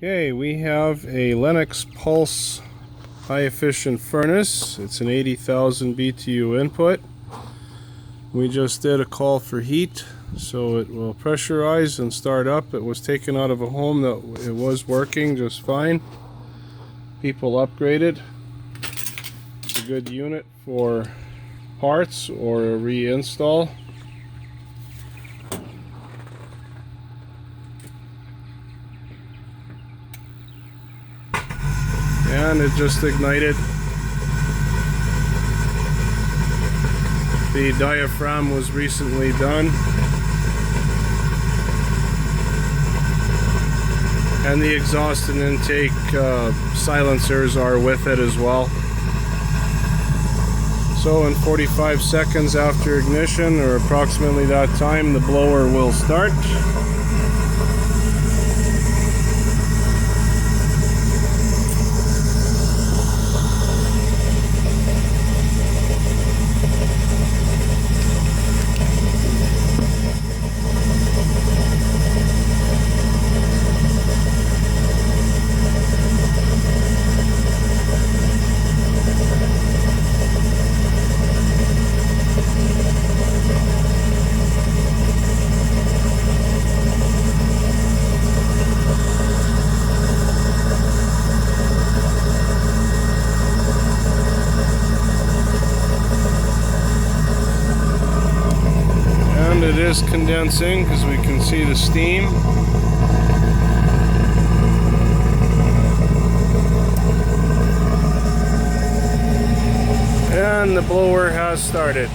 Okay, we have a Lennox Pulse high efficient furnace. It's an 80,000 BTU input. We just did a call for heat, so it will pressurize and start up. It was taken out of a home that it was working just fine. People upgraded. It's a good unit for parts or a reinstall. And it just ignited. The diaphragm was recently done, and the exhaust and intake silencers are with it as well. So in 45 seconds after ignition, or approximately that time, the blower will start. It is condensing because we can see the steam. And the blower has started.